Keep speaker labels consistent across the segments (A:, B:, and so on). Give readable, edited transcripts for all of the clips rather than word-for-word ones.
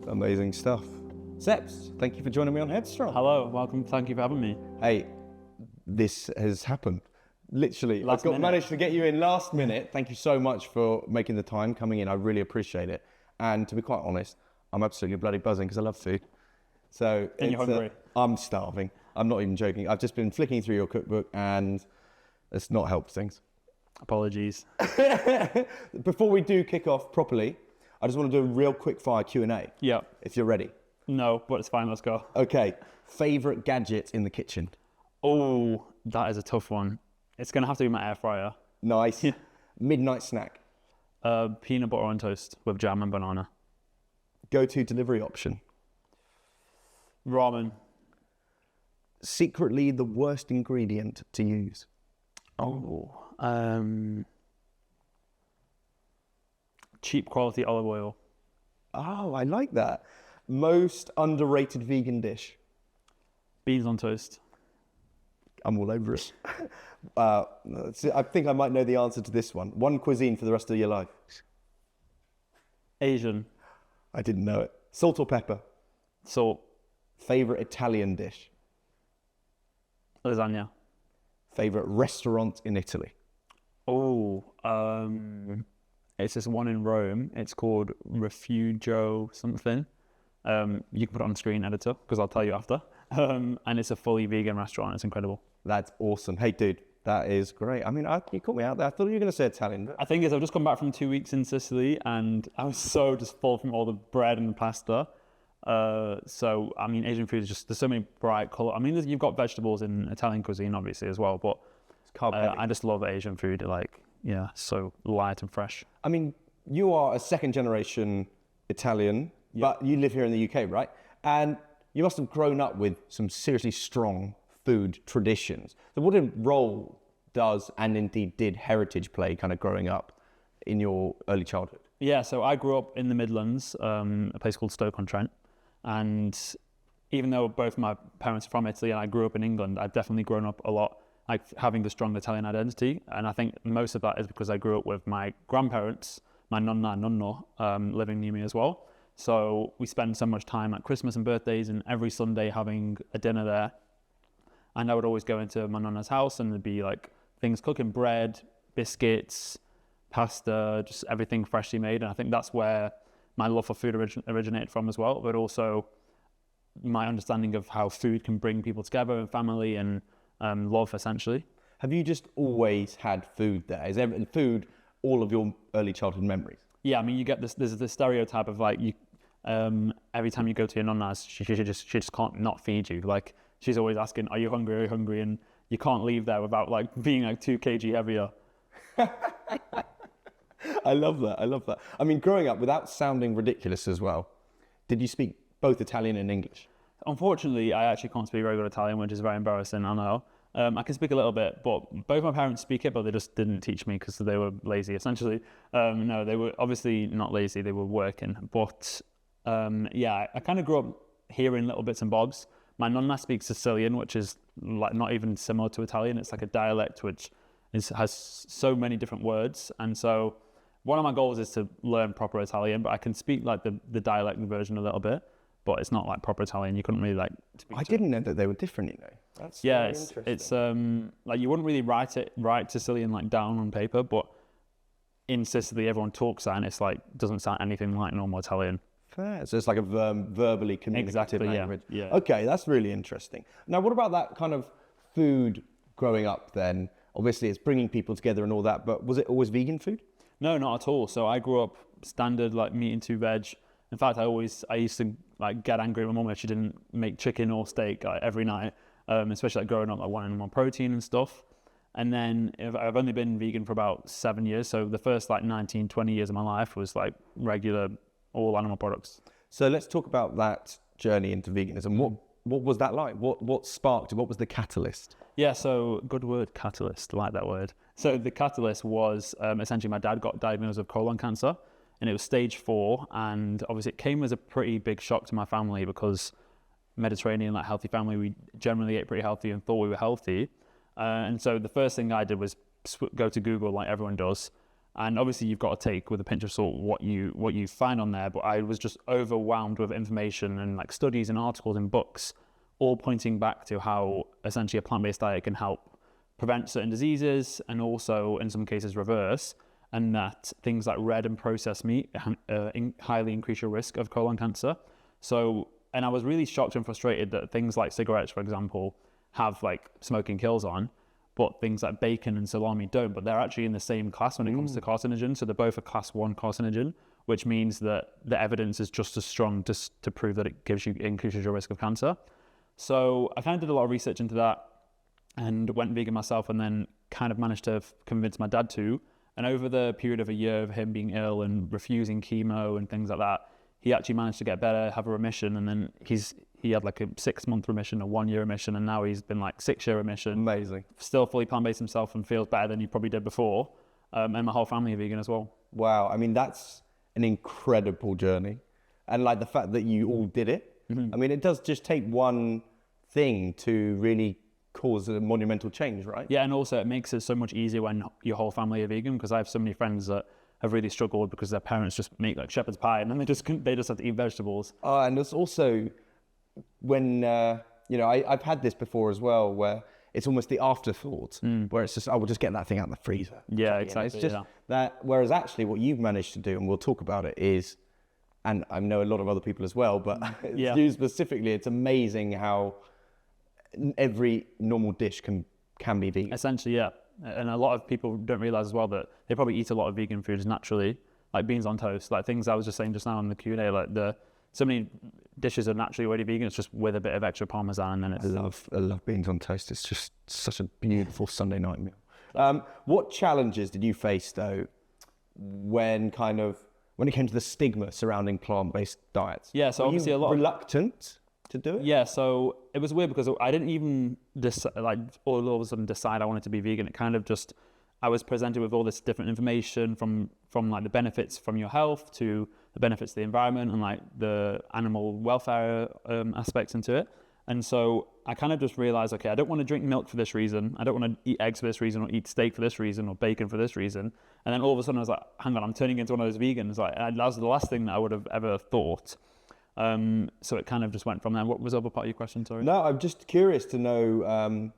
A: Amazing stuff. Seps, thank you for joining me on Headstrong.
B: Hello, welcome. Thank you for having me.
A: Hey, this has happened. Literally, managed to get you in last minute. Thank you so much for making the time, coming in. I really appreciate it. And to be quite honest, I'm absolutely bloody buzzing because I love food. So
B: and you're hungry.
A: I'm starving. I'm not even joking. I've just been flicking through your cookbook and it's not helped things.
B: Apologies.
A: Before we do kick off properly, I just want to do a real quick fire Q&A.
B: Yeah.
A: If you're ready.
B: No, but it's fine. Let's go.
A: Okay. Favorite gadget in the kitchen?
B: Oh, that is a tough one. It's going to have to be my air fryer.
A: Nice. Midnight snack?
B: Peanut butter on toast with jam and banana.
A: Go-to delivery option?
B: Ramen.
A: Secretly the worst ingredient to use?
B: Cheap quality olive oil.
A: Oh, I like that. Most underrated vegan dish?
B: Beans on toast.
A: I'm all over it. I think I might know the answer to this one. One cuisine for the rest of your life?
B: Asian.
A: I didn't know it. Salt or pepper?
B: Salt.
A: Favorite Italian dish?
B: Lasagna.
A: Favorite restaurant in Italy?
B: It's this one in Rome. It's called Refugio something. You can put it on the screen editor because I'll tell you after. And it's a fully vegan restaurant. It's incredible.
A: That's awesome. Hey, dude, that is great. I mean, you caught me out there. I thought you were going to say Italian. But...
B: I think I've just come back from 2 weeks in Sicily and I was so just full from all the bread and pasta. So, I mean, Asian food is just, there's so many bright color. I mean, you've got vegetables in Italian cuisine, obviously, as well, but I just love Asian food. So light and fresh.
A: I mean, you are a second generation Italian, but you live here in the UK, right? And you must have grown up with some seriously strong food traditions. So what role does, and indeed did, heritage play kind of growing up in your early childhood?
B: Yeah, so I grew up in the Midlands, a place called Stoke-on-Trent. And even though both my parents are from Italy and I grew up in England, I've definitely grown up a lot like having the strong Italian identity. And I think most of that is because I grew up with my grandparents, my Nonna and Nonna, living near me as well. So we spend so much time at Christmas and birthdays and every Sunday having a dinner there. And I would always go into my Nonna's house and there'd be like things cooking, bread, biscuits, pasta, just everything freshly made. And I think that's where my love for food originated from as well, but also my understanding of how food can bring people together and family and love, essentially.
A: Have you just always had food there? Is food all of your early childhood memories? Yeah,
B: I mean, you get there's this stereotype of like, every time you go to your Nonna's, she just can't not feed you. Like, she's always asking, are you hungry? Are you hungry? And you can't leave there without like being like 2 kg heavier.
A: I love that. I mean, growing up, without sounding ridiculous as well, did you speak both Italian and English?
B: Unfortunately, I actually can't speak very good Italian, which is very embarrassing, I know. I can speak a little bit, but both my parents speak it, but they just didn't teach me because they were lazy, essentially. No, they were obviously not lazy, they were working. But I kind of grew up hearing little bits and bobs. My Nonna speaks Sicilian, which is like not even similar to Italian. It's like a dialect which has so many different words. And so one of my goals is to learn proper Italian, but I can speak like the dialect version a little bit, but it's not like proper Italian. You couldn't really like speak.
A: I didn't know that they were different, you know. That's interesting.
B: It's like you wouldn't really write Sicilian like down on paper, but in Sicily everyone talks that and it's like doesn't sound anything like normal Italian.
A: Fair. So it's like a verbally communicative language.
B: Yeah.
A: Okay, that's really interesting. Now, what about that kind of food growing up then? Obviously, it's bringing people together and all that, but was it always vegan food?
B: No, not at all. So I grew up standard, like meat and 2 veg. In fact, I used to like get angry at my mum if she didn't make chicken or steak like, every night, especially like growing up, like wanting more protein and stuff. And then I've only been vegan for about 7 years. So the first like 19, 20 years of my life was like regular, all animal products.
A: So let's talk about that journey into veganism. What was that like? What sparked it? What was the catalyst?
B: Yeah, so good word, catalyst, I like that word. So the catalyst was essentially my dad got diagnosed with colon cancer and it was stage 4. And obviously it came as a pretty big shock to my family because Mediterranean, like healthy family, we generally ate pretty healthy and thought we were healthy. And so the first thing I did was go to Google like everyone does And obviously you've got to take with a pinch of salt what you find on there. But I was just overwhelmed with information and like studies and articles and books, all pointing back to how essentially a plant-based diet can help prevent certain diseases and also in some cases reverse, and that things like red and processed meat highly increase your risk of colon cancer. So, and I was really shocked and frustrated that things like cigarettes, for example, have like smoking kills on, but things like bacon and salami don't, but they're actually in the same class when it comes to carcinogen. So they're both a class 1 carcinogen, which means that the evidence is just as strong to prove that it increases your risk of cancer. So I kind of did a lot of research into that and went vegan myself, and then kind of managed to convince my dad to. And over the period of a year of him being ill and refusing chemo and things like that, he actually managed to get better, have a remission, and then he had like a 6-month remission, a 1-year remission, and now he's been like 6-year remission.
A: Amazing.
B: Still fully plant-based himself and feels better than he probably did before. And my whole family are vegan as well.
A: Wow. I mean, that's an incredible journey. And like the fact that you all did it. Mm-hmm. I mean, it does just take one thing to really cause a monumental change, right?
B: Yeah, and also it makes it so much easier when your whole family are vegan, because I have so many friends that have really struggled because their parents just make like shepherd's pie and then they just have to eat vegetables.
A: And it's also when, I've had this before as well, where it's almost the afterthought, where it's just, we'll just get that thing out of the freezer.
B: Yeah, exactly.
A: It's just that, whereas actually what you've managed to do, and we'll talk about it, is, and I know a lot of other people as well, but you specifically, it's amazing how every normal dish can be vegan.
B: Essentially, yeah. And a lot of people don't realize as well that they probably eat a lot of vegan foods naturally, like beans on toast, like things I was just saying just now in the Q&A, like so many dishes are naturally already vegan. It's just with a bit of extra parmesan, and then it's...
A: I love beans on toast. It's just such a beautiful Sunday night meal. What challenges did you face though when it came to the stigma surrounding plant-based diets?
B: Yeah, so obviously a lot
A: reluctant to do it?
B: Yeah, so it was weird because I didn't even all of a sudden decide I wanted to be vegan. It kind of just, I was presented with all this different information from like the benefits from your health to the benefits of the environment and like the animal welfare aspects into it. And so I kind of just realized, okay, I don't want to drink milk for this reason. I don't want to eat eggs for this reason, or eat steak for this reason, or bacon for this reason. And then all of a sudden I was like, hang on, I'm turning into one of those vegans. Like, that was the last thing that I would have ever thought. So it kind of just went from there. What was the other part of your question, sorry?
A: No, I'm just curious to know,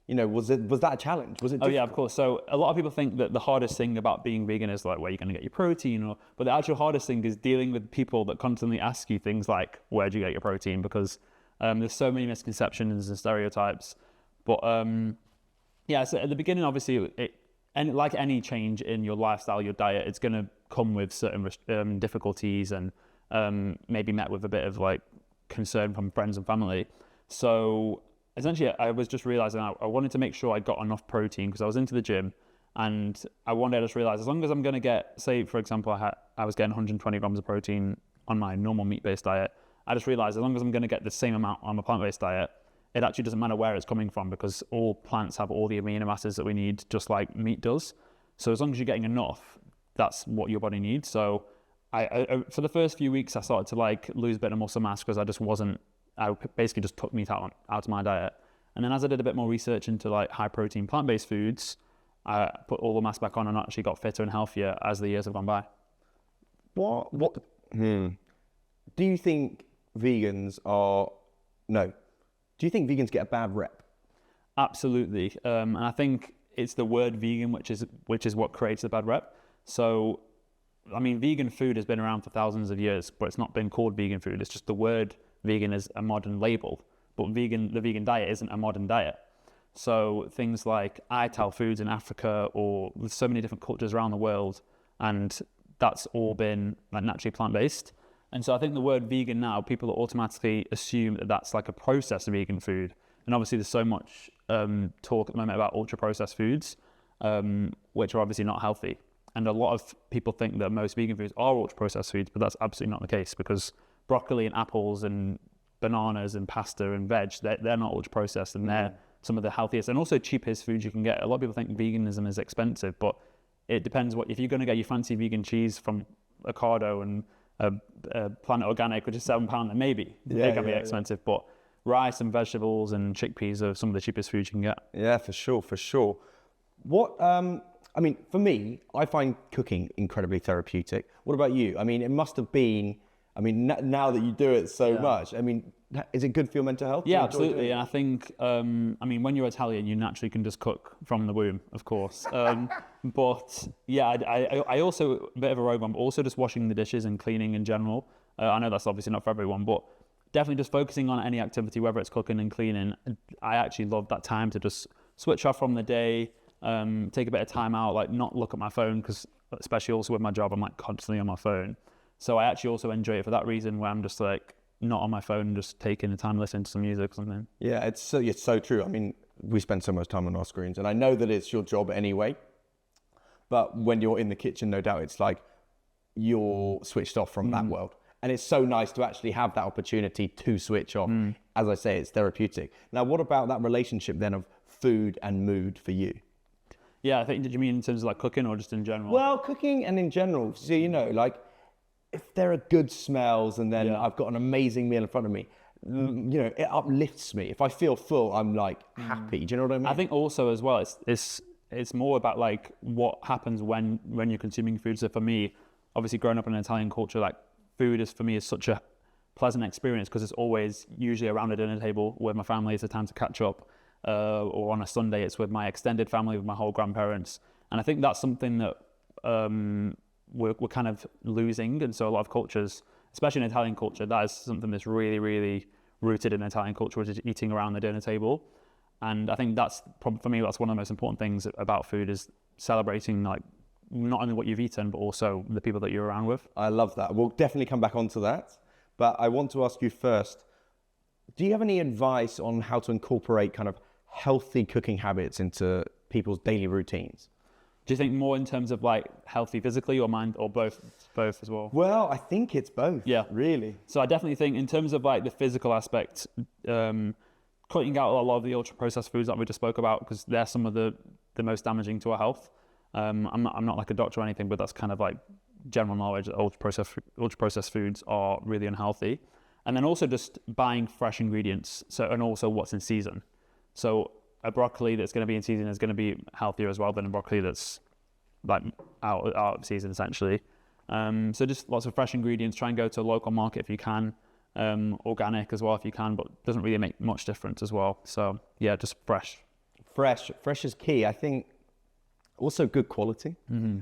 A: was that a challenge? Was it difficult?
B: Oh yeah, of course. So a lot of people think that the hardest thing about being vegan is like where you're going to get your protein, but the actual hardest thing is dealing with people that constantly ask you things like, where do you get your protein? Because there's so many misconceptions and stereotypes. But so at the beginning, obviously, and like any change in your lifestyle, your diet, it's going to come with certain difficulties and maybe met with a bit of like concern from friends and family. So essentially I was just realizing I wanted to make sure I got enough protein, because I was into the gym, and I just realize as long as I'm going to get, say for example, I was getting 120 grams of protein on my normal meat-based diet. I just realized as long as I'm going to get the same amount on a plant-based diet, it actually doesn't matter where it's coming from, because all plants have all the amino acids that we need, just like meat does. So as long as you're getting enough, that's what your body needs. So I for the first few weeks, I started to like lose a bit of muscle mass because I basically just took meat out of my diet. And then as I did a bit more research into like high protein plant-based foods, I put all the mass back on and actually got fitter and healthier as the years have gone by.
A: Do you think vegans get a bad rep?
B: Absolutely. And I think it's the word vegan, which is what creates the bad rep. So, I mean, vegan food has been around for thousands of years, but it's not been called vegan food. It's just the word vegan is a modern label, but the vegan diet isn't a modern diet. So things like ITAL foods in Africa, or with so many different cultures around the world, and that's all been like naturally plant-based. And so I think the word vegan now, people automatically assume that that's like a processed vegan food. And obviously there's so much talk at the moment about ultra-processed foods, which are obviously not healthy. And a lot of people think that most vegan foods are ultra-processed foods, but that's absolutely not the case, because broccoli and apples and bananas and pasta and veg, they're not ultra-processed, and they're some of the healthiest and also cheapest foods you can get. A lot of people think veganism is expensive, but it depends if you're going to get your fancy vegan cheese from Ocado and Planet Organic, which is £7, then maybe they can be expensive, but rice and vegetables and chickpeas are some of the cheapest foods you can get.
A: Yeah, for sure. What I mean, for me, I find cooking incredibly therapeutic. What about you? I mean, it must have been, I mean, now that you do it so much, I mean, is it good for your mental health?
B: Yeah, absolutely. And I think, I mean, when you're Italian, you naturally can just cook from the womb, of course. But yeah, I also, a bit of a rogue one, but also just washing the dishes and cleaning in general. I know that's obviously not for everyone, but definitely just focusing on any activity, whether it's cooking and cleaning. I actually love that time to just switch off from the day, take a bit of time out, like not look at my phone, because especially also with my job, I'm like constantly on my phone. So I actually also enjoy it for that reason, where I'm just like not on my phone, just taking the time to listen to some music or something.
A: Yeah, it's so true. I mean, we spend so much time on our screens, and I know that it's your job anyway, but when you're in the kitchen, no doubt it's like you're switched off from that world. And it's so nice to actually have that opportunity to switch off. As I say, it's therapeutic. Now, what about that relationship then of food and mood for you?
B: Yeah, I think, did you mean in terms of like cooking or just in general?
A: Well, cooking and in general. So, you know, like if there are good smells and then I've got an amazing meal in front of me, you know, it uplifts me. If I feel full, I'm like happy. Do you know what I mean?
B: I think also as well, it's more about like what happens when you're consuming food. So for me, obviously growing up in an Italian culture, like food is for me is such a pleasant experience because it's always usually around a dinner table with my family. It's a time to catch up, or on a Sunday it's with my extended family, with my whole grandparents. And I think that's something that we're kind of losing. And so a lot of cultures, especially in Italian culture, that is something that's really, really rooted in Italian culture, which is eating around the dinner table. And I think that's probably, for me, that's one of the most important things about food, is celebrating like not only what you've eaten, but also the people that you're around with.
A: I love that. We'll definitely come back onto that. But I want to ask you first, do you have any advice on how to incorporate kind of healthy cooking habits into people's daily routines?
B: Do you think more in terms of like healthy physically or mind, or both as well?
A: Well, I think it's both.
B: Yeah,
A: really.
B: So I definitely think in terms of like the physical aspect, cutting out a lot of the ultra processed foods that we just spoke about, because they're some of the most damaging to our health. I'm not like a doctor or anything, but that's kind of like general knowledge that ultra processed foods are really unhealthy. And then also just buying fresh ingredients. So, and also what's in season. So a broccoli that's going to be in season is going to be healthier as well than a broccoli that's like out of season essentially. So just lots of fresh ingredients. Try and go to a local market if you can. Organic as well if you can, but doesn't really make much difference as well. So yeah, just fresh.
A: Fresh is key. I think also good quality.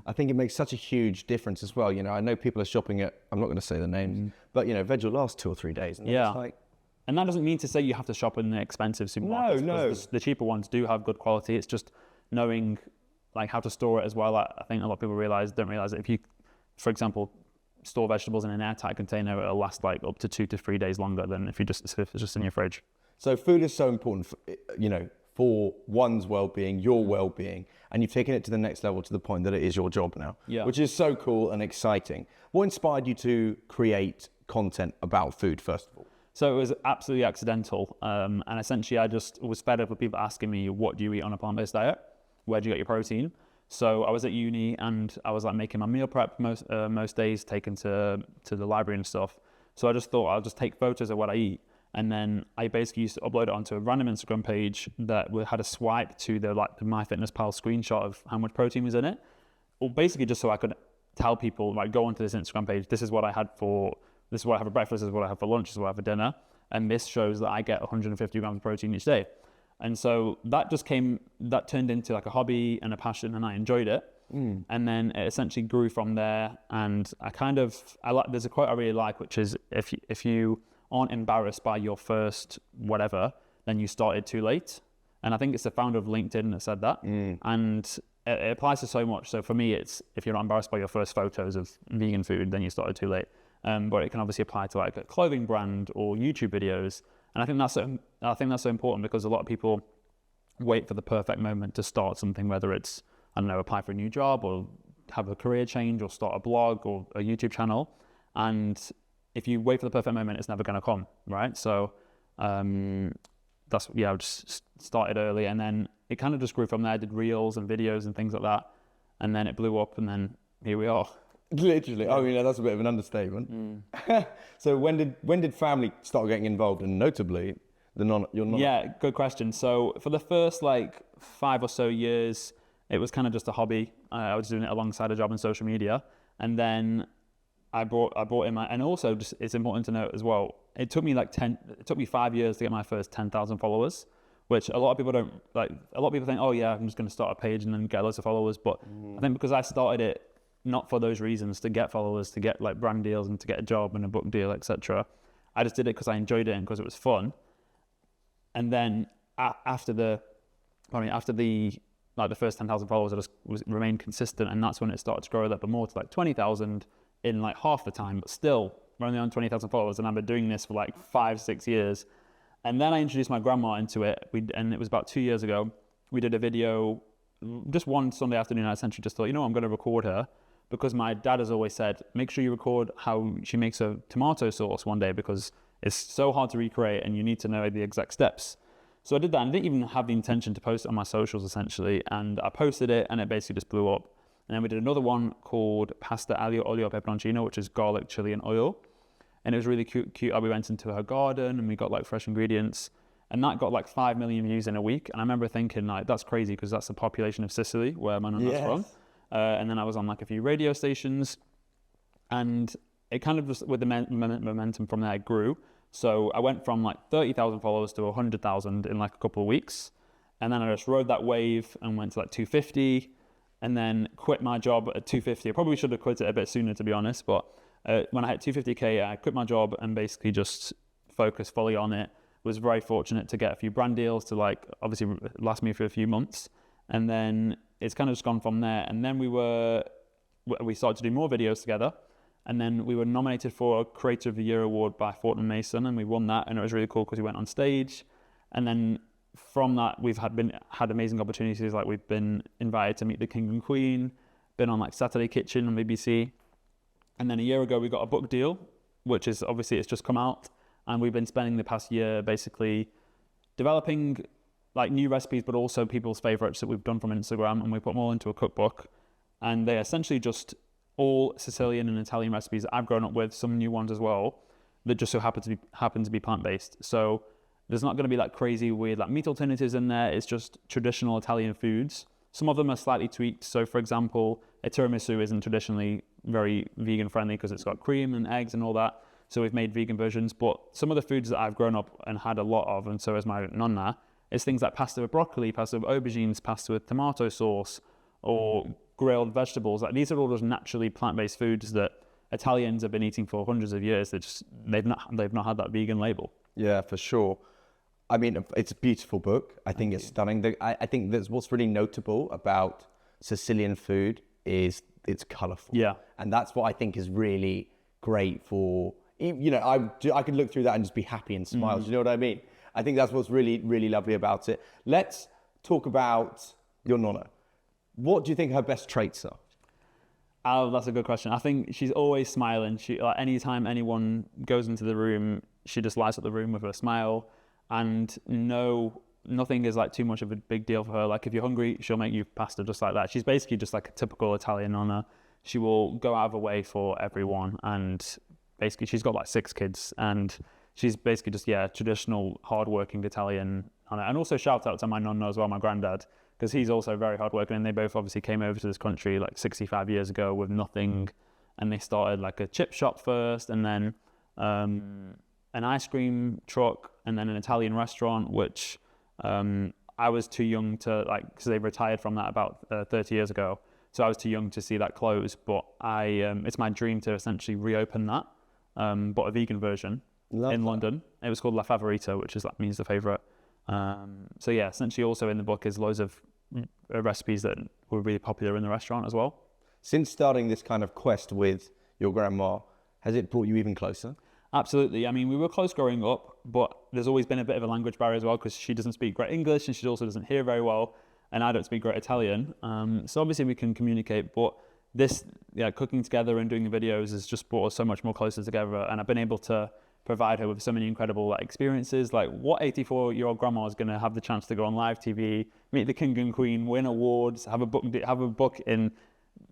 A: I think it makes such a huge difference as well. You know, I know people are shopping at, I'm not going to say the names, but you know, veg will last 2 or 3 days. And it's like,
B: and that doesn't mean to say you have to shop in the expensive supermarkets.
A: No.
B: The cheaper ones do have good quality. It's just knowing like how to store it as well. I think a lot of people don't realize that if you, for example, store vegetables in an airtight container, it'll last like up to 2 to 3 days longer than if it's just in your fridge.
A: So food is so important, you know, for one's well-being, your well-being, and you've taken it to the next level to the point that it is your job now, which is so cool and exciting. What inspired you to create content about food, first of all?
B: So it was absolutely accidental, and essentially I just was fed up with people asking me, what do you eat on a plant-based diet? Where do you get your protein? So I was at uni and I was like making my meal prep most days, taken to the library and stuff. So I just thought I'll just take photos of what I eat. And then I basically used to upload it onto a random Instagram page that had a swipe to the MyFitnessPal screenshot of how much protein was in it. Or basically just so I could tell people, like, go onto this Instagram page, this is what I have for breakfast, this is what I have for lunch, this is what I have for dinner. And this shows that I get 150 grams of protein each day. And so that turned into like a hobby and a passion, and I enjoyed it. And then it essentially grew from there. And there's a quote I really like, which is, if you aren't embarrassed by your first whatever, then you started too late. And I think it's the founder of LinkedIn that said that. And it applies to so much. So for me, it's, if you're not embarrassed by your first photos of vegan food, then you started too late. But it can obviously apply to like a clothing brand or YouTube videos. And I think that's so important, because a lot of people wait for the perfect moment to start something, whether it's, I don't know, apply for a new job or have a career change or start a blog or a YouTube channel. And if you wait for the perfect moment, it's never going to come, right? So I just started early, and then it kind of just grew from there. I did reels and videos and things like that, and then it blew up, and then here we are.
A: Literally. I mean, that's a bit of an understatement. So when did family start getting involved, and notably your Nonna?
B: Yeah, good question. So for the first like 5 or so years, it was kind of just a hobby. I was doing it alongside a job in social media. And then I brought in my, and also just, it's important to note as well, it took me 5 years to get my first 10,000 followers, which a lot of people don't like. A lot of people think, oh yeah, I'm just going to start a page and then get loads of followers. But I think because I started it not for those reasons, to get followers, to get like brand deals and to get a job and a book deal, etc. I just did it because I enjoyed it and because it was fun. And then after the first 10,000 followers, I just remained consistent, and that's when it started to grow a little bit more to like 20,000 in like half the time. But still, we're only on 20,000 followers, and I've been doing this for like 5-6 years. And then I introduced my grandma into it, and it was about 2 years ago. We did a video just one Sunday afternoon. I essentially just thought, I'm going to record her, because my dad has always said, make sure you record how she makes a tomato sauce one day, because it's so hard to recreate and you need to know the exact steps. So I did that, and I didn't even have the intention to post it on my socials essentially, and I posted it and it basically just blew up. And then we did another one called pasta aglio olio peperoncino, which is garlic, chili and oil. And it was really cute. We went into her garden and we got like fresh ingredients, and that got like 5 million views in a week. And I remember thinking like, that's crazy, because that's the population of Sicily, where my Nonna's from. And then I was on like a few radio stations, and it kind of just, with the momentum from there, it grew. So I went from like 30,000 followers to 100,000 in like a couple of weeks. And then I just rode that wave and went to like 250, and then quit my job at 250. I probably should have quit it a bit sooner, to be honest. But when I hit 250K, I quit my job and basically just focused fully on it. Was very fortunate to get a few brand deals to like obviously last me for a few months. And then it's kind of just gone from there. And then we started to do more videos together. And then we were nominated for a Creator of the Year award by Fortnum Mason, and we won that. And it was really cool because we went on stage. And then from that, we've had amazing opportunities. Like we've been invited to meet the King and Queen, been on like Saturday Kitchen on BBC. And then a year ago, we got a book deal, which is obviously it's just come out. And we've been spending the past year basically developing like new recipes, but also people's favorites that we've done from Instagram. And we put them all into a cookbook. And they're essentially just all Sicilian and Italian recipes that I've grown up with, some new ones as well, that just so happen to be plant-based. So there's not going to be like crazy weird like meat alternatives in there. It's just traditional Italian foods. Some of them are slightly tweaked. So for example, a tiramisu isn't traditionally very vegan friendly because it's got cream and eggs and all that. So we've made vegan versions. But some of the foods that I've grown up and had a lot of, and so has my Nonna, is things like pasta with broccoli, pasta with aubergines, pasta with tomato sauce, or grilled vegetables. Like these are all just naturally plant-based foods that Italians have been eating for hundreds of years. They've not had that vegan label.
A: Yeah, for sure. I mean, it's a beautiful book. I think it's stunning. I think that's what's really notable about Sicilian food is it's colourful.
B: Yeah.
A: And that's what I think is really great for, I could look through that and just be happy and smile. Do you know what I mean? I think that's what's really, really lovely about it. Let's talk about your Nonna. What do you think her best traits are?
B: Oh, that's a good question. I think she's always smiling. She, like, anytime anyone goes into the room, she just lights up the room with a smile. And nothing is like too much of a big deal for her. Like if you're hungry, she'll make you pasta just like that. She's basically just like a typical Italian Nonna. She will go out of her way for everyone. And basically she's got like 6 kids, and she's basically just, traditional hardworking Italian Nonna. And also shout out to my Nonna as well, my granddad, because he's also very hardworking, and they both obviously came over to this country like 65 years ago with nothing, and they started like a chip shop first, and then an ice cream truck, and then an Italian restaurant, which I was too young to like, because they retired from that about 30 years ago, so I was too young to see that close. But it's my dream to essentially reopen that, but a vegan version in London. It was called La Favorita, which is means the favorite. So yeah, essentially also in the book is loads of recipes that were really popular in the restaurant as well.
A: Since starting this kind of quest with your grandma, has it brought you even closer?
B: Absolutely. I mean, we were close growing up, but there's always been a bit of a language barrier as well, because she doesn't speak great English and she also doesn't hear very well, and I don't speak great Italian. So obviously we can communicate, but this, cooking together and doing the videos has just brought us so much more closer together, and I've been able to provide her with so many incredible experiences. Like, what 84-year-old grandma is going to have the chance to go on live TV, meet the King and Queen, win awards, have a book in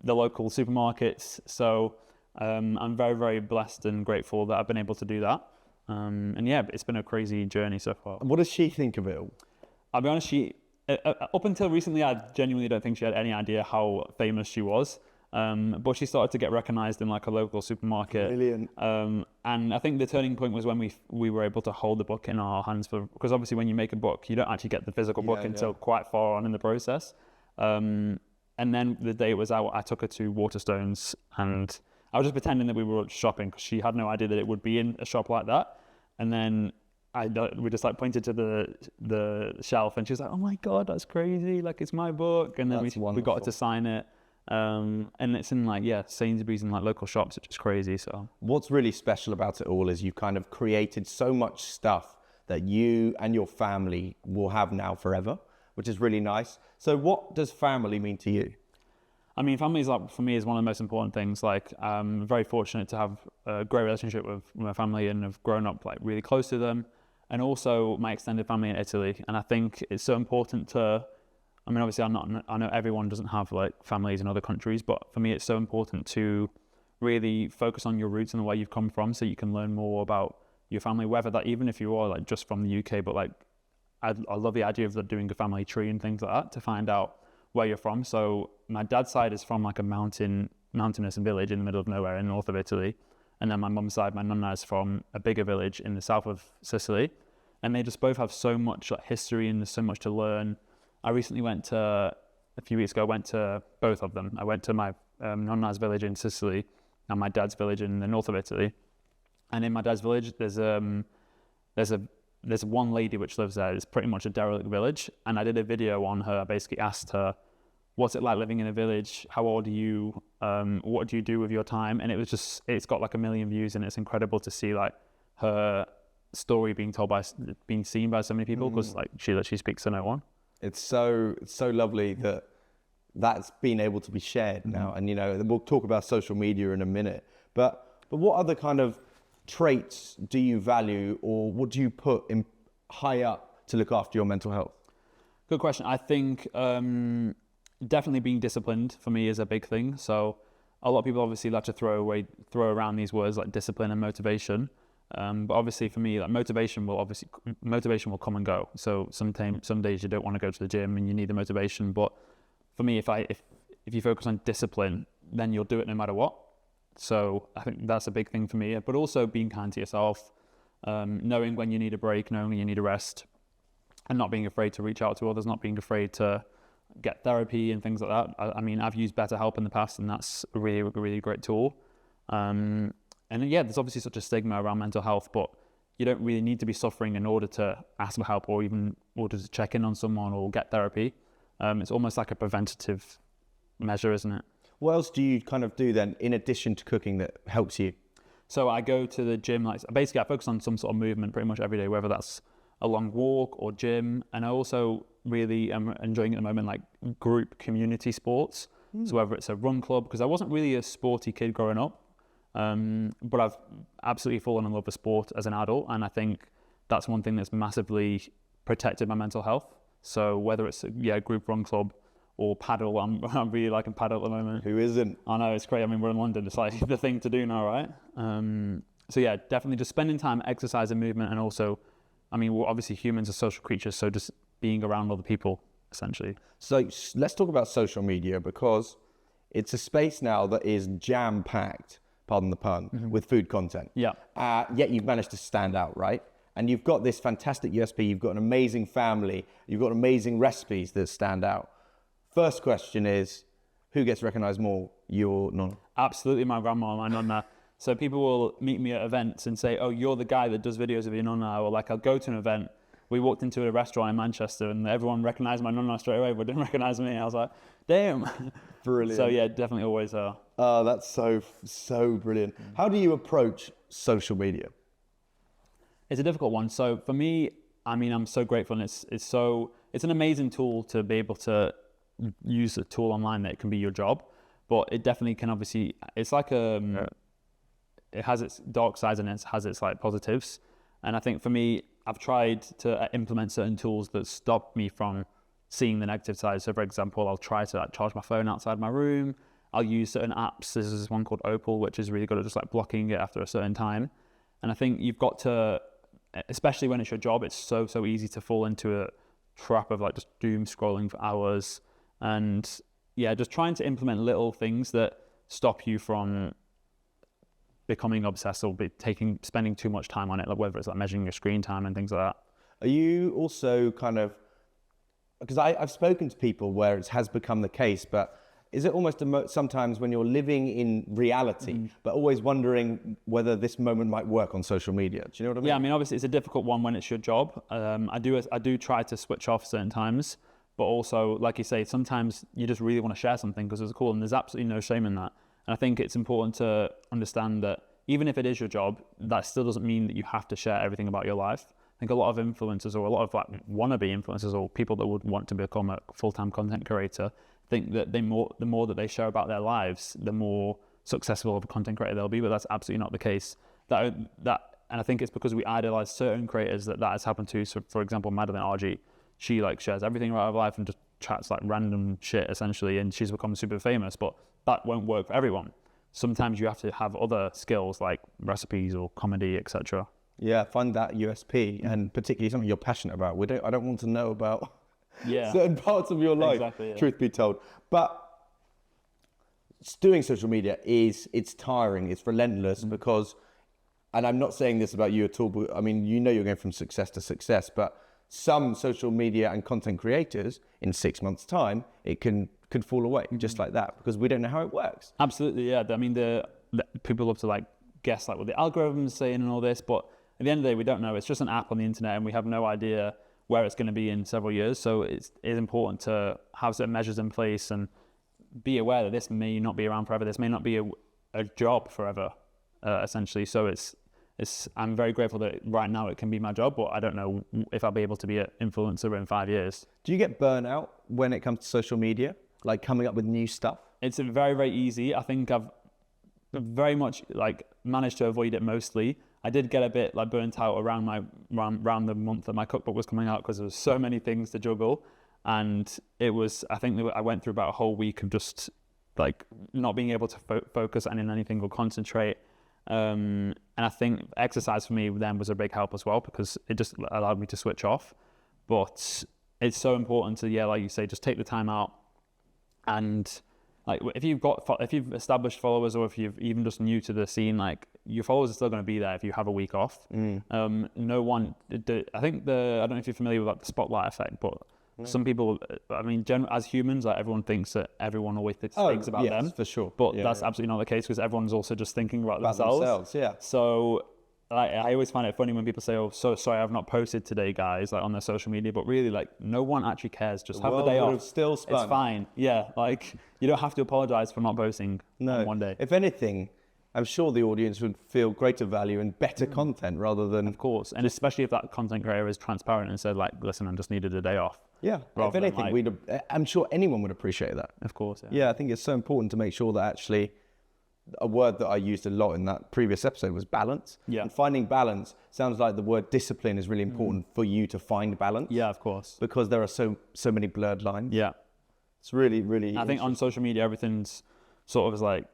B: the local supermarkets? So I'm very, very blessed and grateful that I've been able to do that. And yeah, it's been a crazy journey so far.
A: What does she think of it all?
B: I'll be honest, up until recently, I genuinely don't think she had any idea how famous she was. But she started to get recognized in like a local supermarket.
A: Brilliant.
B: And I think the turning point was when we were able to hold the book in our hands, because obviously when you make a book, you don't actually get the physical book until quite far on in the process. And then the day it was out, I took her to Waterstones, and I was just pretending that we were shopping because she had no idea that it would be in a shop like that. And then we just like pointed to the shelf, and she was like, "Oh my God, that's crazy! Like it's my book." And then we got her to sign it. And it's in like Sainsbury's and like local shops, which is crazy. So
A: what's really special about it all is you kind of created so much stuff that you and your family will have now forever, which is really nice. So what does family mean to you?
B: I mean, family is like, for me, is one of the most important things. Like, I'm very fortunate to have a great relationship with my family and have grown up like really close to them, and also my extended family in Italy. And I think it's so important to, I mean, obviously I know everyone doesn't have like families in other countries, but for me, it's so important to really focus on your roots and where you've come from, so you can learn more about your family, whether that, even if you are like just from the UK, but like, I love the idea of doing a family tree and things like that to find out where you're from. So my dad's side is from like a mountainous village in the middle of nowhere in the north of Italy. And then my mum's side, my Nonna, is from a bigger village in the south of Sicily. And they just both have so much like history, and there's so much to learn. I recently a few weeks ago, went to both of them. I went to my Nonna's village in Sicily and my dad's village in the north of Italy. And in my dad's village, there's one lady which lives there. It's pretty much a derelict village. And I did a video on her. I basically asked her, what's it like living in a village? How old are you? What do you do with your time? And it's got like 1 million views, and it's incredible to see like her story being seen by so many people, because like she literally speaks to no one.
A: It's so lovely that that's been able to be shared now. And, you know, we'll talk about social media in a minute, but what other kind of traits do you value, or what do you put in high up to look after your mental health?
B: Good question. I think definitely being disciplined for me is a big thing. So a lot of people obviously like to throw around these words like discipline and motivation. But obviously for me, like motivation will come and go. So some days you don't want to go to the gym and you need the motivation. But for me, if you focus on discipline, then you'll do it no matter what. So I think that's a big thing for me. But also being kind to yourself, knowing when you need a break, knowing when you need a rest, and not being afraid to reach out to others, not being afraid to get therapy and things like that. I mean, I've used BetterHelp in the past, and that's a really, really great tool. And yeah, there's obviously such a stigma around mental health, but you don't really need to be suffering in order to ask for help, or even order to check in on someone or get therapy. It's almost like a preventative measure, isn't it?
A: What else do you kind of do then, in addition to cooking, that helps you?
B: So I go to the gym, like basically I focus on some sort of movement pretty much every day, whether that's a long walk or gym. And I also really am enjoying at the moment like group community sports. So whether it's a run club, because I wasn't really a sporty kid growing up, but I've absolutely fallen in love with sport as an adult, and I think that's one thing that's massively protected my mental health. So whether it's a group run club or paddle, I'm really liking paddle at the moment.
A: Who isn't?
B: I know, it's great. I mean, we're in London, it's like the thing to do now, right? So yeah, definitely just spending time, exercise and movement, and also, I mean, we're obviously humans are social creatures, so just being around other people, essentially.
A: So let's talk about social media, because it's a space now that is jam-packed, pardon the pun, with food content.
B: Yeah.
A: Yet you've managed to stand out, right? And you've got this fantastic USP, you've got an amazing family, you've got amazing recipes that stand out. First question is, who gets recognized more, you or Nonna?
B: Absolutely my grandma, my Nonna. So people will meet me at events and say, oh, you're the guy that does videos of your Nonna, or like I'll go to an event. We walked into a restaurant in Manchester and everyone recognized my Nonna straight away, but didn't recognize me. I was like, damn.
A: Brilliant.
B: So yeah, definitely always her.
A: Oh, that's so brilliant. How do you approach social media?
B: It's a difficult one. So for me, I mean, I'm so grateful, and it's an amazing tool to be able to use a tool online that can be your job, but it definitely can obviously, it's like it has its dark sides and it has its like positives. And I think for me, I've tried to implement certain tools that stop me from seeing the negative side. So for example, I'll try to like charge my phone outside my room. I'll use certain apps. There's this one called Opal, which is really good at just like blocking it after a certain time. And I think you've got to, especially when it's your job, it's so easy to fall into trap of like just doom scrolling for hours, and yeah, just trying to implement little things that stop you from becoming obsessed or spending too much time on it, like whether it's like measuring your screen time and things like that.
A: Are you also kind of, because I've spoken to people where it has become the case, but is it almost sometimes when you're living in reality, but always wondering whether this moment might work on social media? Do you know what I mean?
B: Yeah, I mean, obviously it's a difficult one when it's your job. I do try to switch off certain times, but also, like you say, sometimes you just really want to share something because it's cool, and there's absolutely no shame in that. And I think it's important to understand that even if it is your job, that still doesn't mean that you have to share everything about your life. I think a lot of influencers, or a lot of like wannabe influencers, or people that would want to become a full-time content creator, think that the more that they share about their lives, the more successful of a content creator they'll be. But that's absolutely not the case. And I think it's because we idolize certain creators that has happened to. So, for example, Madeline RG, she like shares everything about her life and just chats like random shit essentially, and she's become super famous. But that won't work for everyone. Sometimes you have to have other skills like recipes or comedy, etc.
A: Yeah, find that USP, and particularly something you're passionate about. I don't want to know about certain parts of your life,
B: exactly, yeah.
A: Truth be told. But doing social media it's tiring, it's relentless because, and I'm not saying this about you at all, but I mean, you're going from success to success, but some social media and content creators in 6 months' time, it could fall away just like that because we don't know how it works.
B: Absolutely, yeah. I mean, the people love to like guess like what the algorithm's saying and all this, but at the end of the day, we don't know. It's just an app on the internet, and we have no idea where it's going to be in several years. So it's important to have certain measures in place and be aware that this may not be around forever. This may not be a job forever, essentially. So I'm very grateful that right now it can be my job, but I don't know if I'll be able to be an influencer in 5 years.
A: Do you get burnout when it comes to social media, like coming up with new stuff?
B: It's very, very easy. I think I've very much like managed to avoid it mostly. I did get a bit like burnt out around the month that my cookbook was coming out because there was so many things to juggle, and I think I went through about a whole week of just like not being able to focus on anything or concentrate. And I think exercise for me then was a big help as well because it just allowed me to switch off. But it's so important to, like you say, just take the time out. And like if you've established followers, or if you've even just new to the scene, like your followers are still going to be there if you have a week off. No one, I don't know if you're familiar with like the spotlight effect, but some people, I mean, as humans, like everyone thinks that everyone always thinks about them.
A: For sure.
B: But that's absolutely not the case because everyone's also just thinking about themselves.
A: Yeah.
B: So like, I always find it funny when people say, "Oh, so sorry, I've not posted today, guys," like on their social media. But really, like, no one actually cares. Just have the day off.
A: Still spun.
B: It's fine. Yeah, like you don't have to apologize for not posting on one day.
A: If anything, I'm sure the audience would feel greater value and better content rather than...
B: Of course, and especially if that content creator is transparent and said, like, listen, I just needed a day off.
A: Yeah, if anything, I'm sure anyone would appreciate that.
B: Of course,
A: yeah. I think it's so important to make sure that actually, a word that I used a lot in that previous episode was balance.
B: Yeah.
A: And finding balance sounds like the word discipline is really important for you to find balance.
B: Yeah, of course.
A: Because there are so many blurred lines.
B: Yeah.
A: It's really, really...
B: I think on social media, everything's sort of like,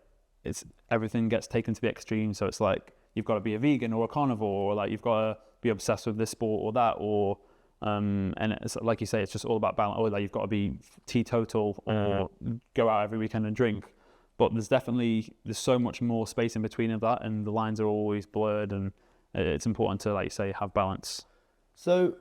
B: everything gets taken to the extreme. So it's like, you've got to be a vegan or a carnivore, or like you've got to be obsessed with this sport or that, or and it's like you say, it's just all about balance. Or like you've got to be teetotal or go out every weekend and drink. But there's so much more space in between of that, and the lines are always blurred, and it's important to, like you say, have balance.
A: So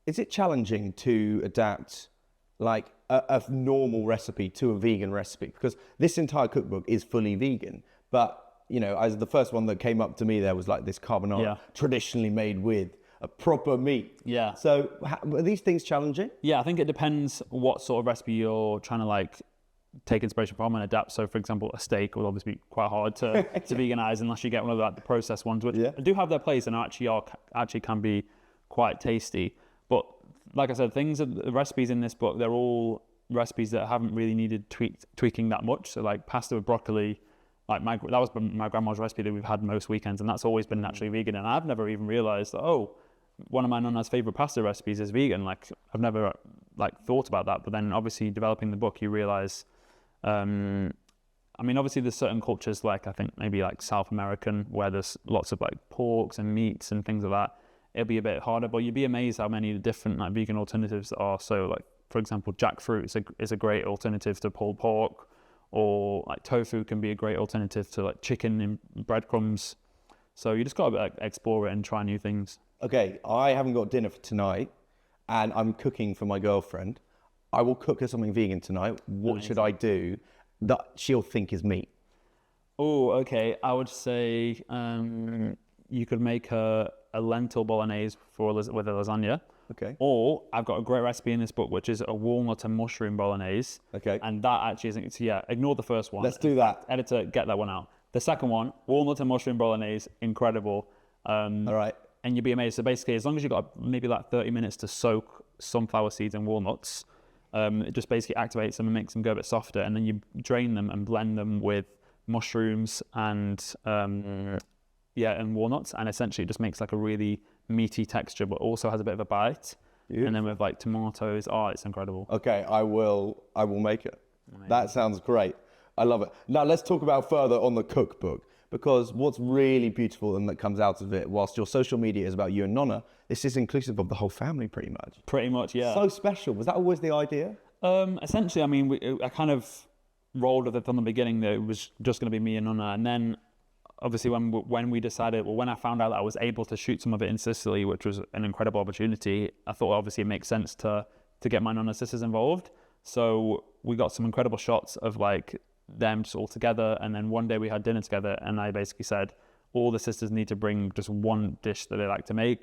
A: is it challenging to adapt like a normal recipe to a vegan recipe? Because this entire cookbook is fully vegan, but as the first one that came up to me, there was like this carbonara traditionally made with a proper meat.
B: Yeah.
A: So are these things challenging?
B: Yeah, I think it depends what sort of recipe you're trying to like take inspiration from and adapt. So for example, a steak will obviously be quite hard to veganize unless you get one of the processed ones, which do have their place and actually can be quite tasty. But like I said, the recipes in this book, they're all recipes that haven't really needed tweaking that much. So like pasta with broccoli, like that was my grandma's recipe that we've had most weekends, and that's always been naturally vegan. And I've never even realized that, one of my Nonna's favorite pasta recipes is vegan. Like I've never thought about that. But then obviously developing the book, you realize, obviously there's certain cultures, like I think maybe like South American, where there's lots of like porks and meats and things like that. it'll be a bit harder, but you'd be amazed how many different like vegan alternatives there are. So like, for example, jackfruit is a great alternative to pulled pork, or like tofu can be a great alternative to like chicken in breadcrumbs. So you just got to like, explore it and try new things.
A: Okay, I haven't got dinner for tonight, and I'm cooking for my girlfriend. I will cook her something vegan tonight. What should I do that she'll think is meat?
B: Oh, okay. I would say you could make a lentil bolognese with a lasagna.
A: Okay.
B: Or I've got a great recipe in this book, which is a walnut and mushroom bolognese.
A: Okay.
B: And that actually isn't, so yeah, ignore the first one.
A: Let's do that.
B: Editor, get that one out. The second one, walnut and mushroom bolognese, incredible.
A: All right.
B: And you'd be amazed. So basically, as long as you've got maybe like 30 minutes to soak sunflower seeds and walnuts, it just basically activates them and makes them go a bit softer. And then you drain them and blend them with mushrooms and walnuts. And essentially it just makes like a really meaty texture, but also has a bit of a bite. And then with like tomatoes, it's incredible.
A: Okay, I will make it. Amazing. That sounds great. I love it. Now let's talk about further on the cookbook, because what's really beautiful and that comes out of it, whilst your social media is about you and Nonna, this is inclusive of the whole family pretty much.
B: Pretty much, yeah.
A: So special. Was that always the idea?
B: Essentially, I mean, I kind of rolled with it from the beginning that it was just going to be me and Nonna. And then obviously when we decided, when I found out that I was able to shoot some of it in Sicily, which was an incredible opportunity, I thought obviously it makes sense to get my Nonna sisters involved. So we got some incredible shots of like them just all together. And then one day we had dinner together and I basically said, all the sisters need to bring just one dish that they like to make,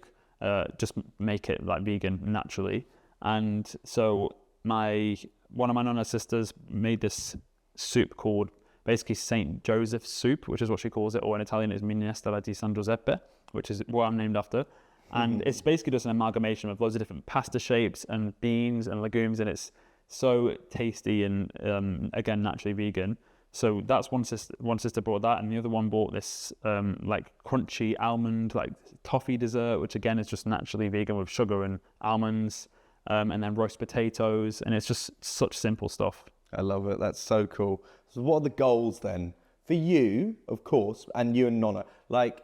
B: just make it like vegan naturally. And so one of my Nonna sisters made this soup called basically Saint Joseph's soup, which is what she calls it, or in Italian it's Minestra di San Giuseppe, which is what I'm named after. And it's basically just an amalgamation of loads of different pasta shapes and beans and legumes, and it's so tasty and again naturally vegan. So that's one sister brought that, and the other one bought this like crunchy almond like toffee dessert, which again is just naturally vegan with sugar and almonds, and then roast potatoes, and it's just such simple stuff.
A: I love it. That's so cool. So what are the goals then for you, of course, and you and Nonna? Like,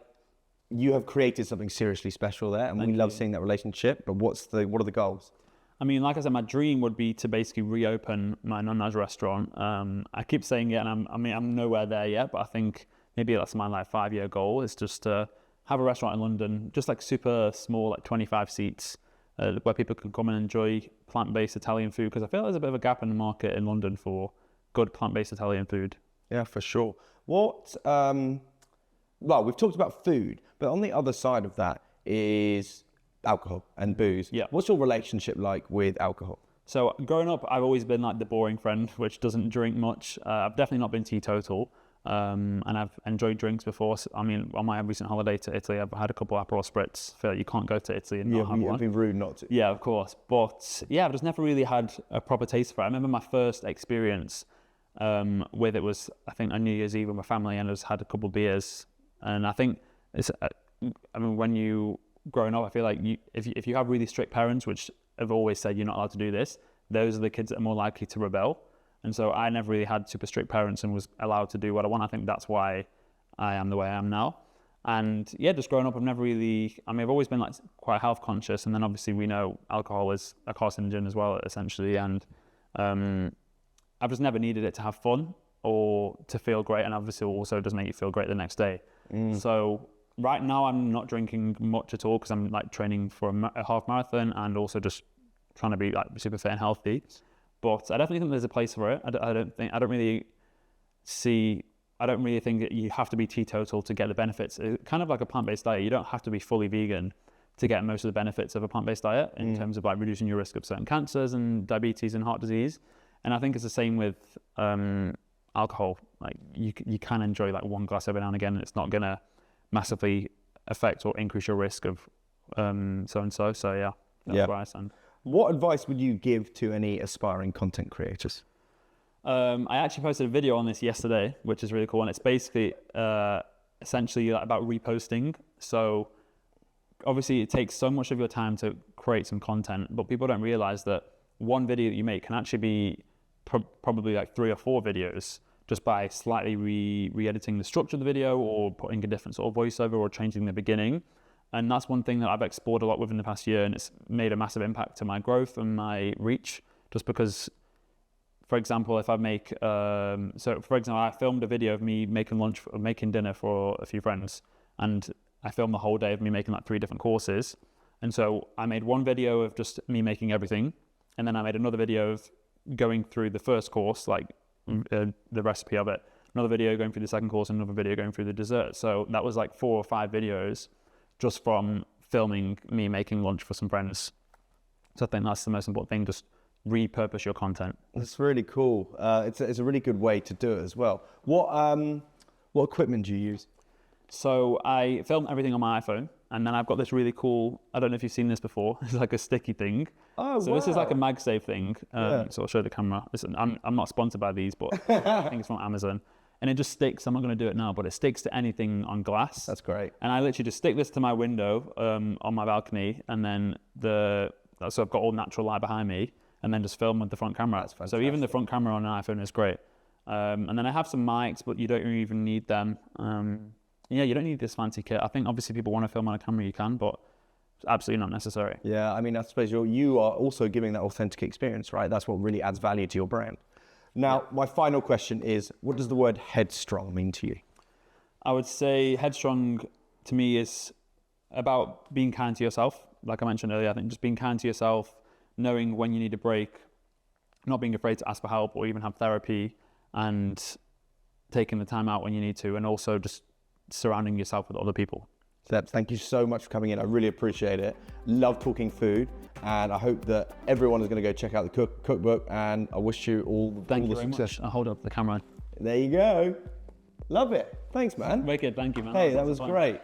A: you have created something seriously special there, and we love seeing that relationship. But what are the goals?
B: I mean, like I said, my dream would be to basically reopen my Nonna's restaurant. I keep saying it, and I'm nowhere there yet, but I think maybe that's my like 5-year goal, is just to have a restaurant in London, just like super small, like 25 seats, where people can come and enjoy plant-based Italian food, because I feel there's a bit of a gap in the market in London for good plant-based Italian food.
A: Yeah, for sure. Well, we've talked about food, but on the other side of that is alcohol and booze.
B: Yeah.
A: What's your relationship like with alcohol?
B: So growing up, I've always been like the boring friend, which doesn't drink much. I've definitely not been teetotal. And I've enjoyed drinks before. So, I mean, on my recent holiday to Italy, I've had a couple of Aperol Spritz. I feel like you can't go to Italy and not have one.
A: It'd be rude not to.
B: Yeah, of course. But yeah, I've just never really had a proper taste for it. I remember my first experience with it was, I think, on New Year's Eve with my family, and I just had a couple of beers. And I think when you growing up, I feel like if you have really strict parents, which have always said you're not allowed to do this, those are the kids that are more likely to rebel. And so I never really had super strict parents and was allowed to do what I want. I think that's why I am the way I am now. And yeah, just growing up, I've always been like quite health conscious. And then obviously we know alcohol is a carcinogen as well, essentially. And I've just never needed it to have fun or to feel great. And obviously also does make you feel great the next day. So right now I'm not drinking much at all, because I'm like training for a half marathon and also just trying to be like super fit and healthy. But I definitely think there's a place for it. I don't really think that you have to be teetotal to get the benefits. It's kind of like a plant-based diet. You don't have to be fully vegan to get most of the benefits of a plant-based diet in terms of like reducing your risk of certain cancers and diabetes and heart disease. And I think it's the same with alcohol. Like you can enjoy like one glass every now and again, and it's not gonna massively affect or increase your risk of so-and-so. So yeah, that's where I stand.
A: What advice would you give to any aspiring content creators?
B: I actually posted a video on this yesterday, which is really cool. And it's basically essentially about reposting. So obviously it takes so much of your time to create some content, but people don't realize that one video that you make can actually be probably like 3 or 4 videos, just by slightly re-editing the structure of the video or putting a different sort of voiceover or changing the beginning. And that's one thing that I've explored a lot within the past year, and it's made a massive impact to my growth and my reach, just because, for example, if I make, for example, I filmed a video of me making lunch, or making dinner for a few friends, and I filmed the whole day of me making like 3 different courses. And so I made one video of just me making everything, and then I made another video of going through the first course, like the recipe of it, another video going through the second course, and another video going through the dessert. So that was like 4 or 5 videos just from filming me making lunch for some friends. So I think that's the most important thing, just repurpose your content.
A: That's really cool. It's a really good way to do it as well. What equipment do you use?
B: So I film everything on my iPhone, and then I've got this really cool, I don't know if you've seen this before, it's like a sticky thing.
A: Oh,
B: so
A: wow.
B: This is like a MagSafe thing. So I'll show the camera. Listen, I'm not sponsored by these, but I think it's from Amazon. And it just sticks, I'm not going to do it now, but it sticks to anything on glass.
A: That's great.
B: And I literally just stick this to my window on my balcony, and then so I've got all natural light behind me, and then just film with the front camera.
A: That's fantastic.
B: So even the front camera on an iPhone is great. And then I have some mics, but you don't even need them. Yeah, you don't need this fancy kit. I think obviously people want to film on a camera, you can, but it's absolutely not necessary.
A: Yeah, I mean, I suppose you are also giving that authentic experience, right? That's what really adds value to your brand. Now, my final question is, what does the word headstrong mean to you?
B: I would say headstrong to me is about being kind to yourself. Like I mentioned earlier, I think just being kind to yourself, knowing when you need a break, not being afraid to ask for help or even have therapy, and taking the time out when you need to, and also just surrounding yourself with other people.
A: Seb, thank you so much for coming in. I really appreciate it. Love talking food, and I hope that everyone is going to go check out the cookbook, and I wish you all the success.
B: I'll hold up the camera.
A: There you go. Love it. Thanks, man.
B: Wicked, thank you, man.
A: Hey, that was great.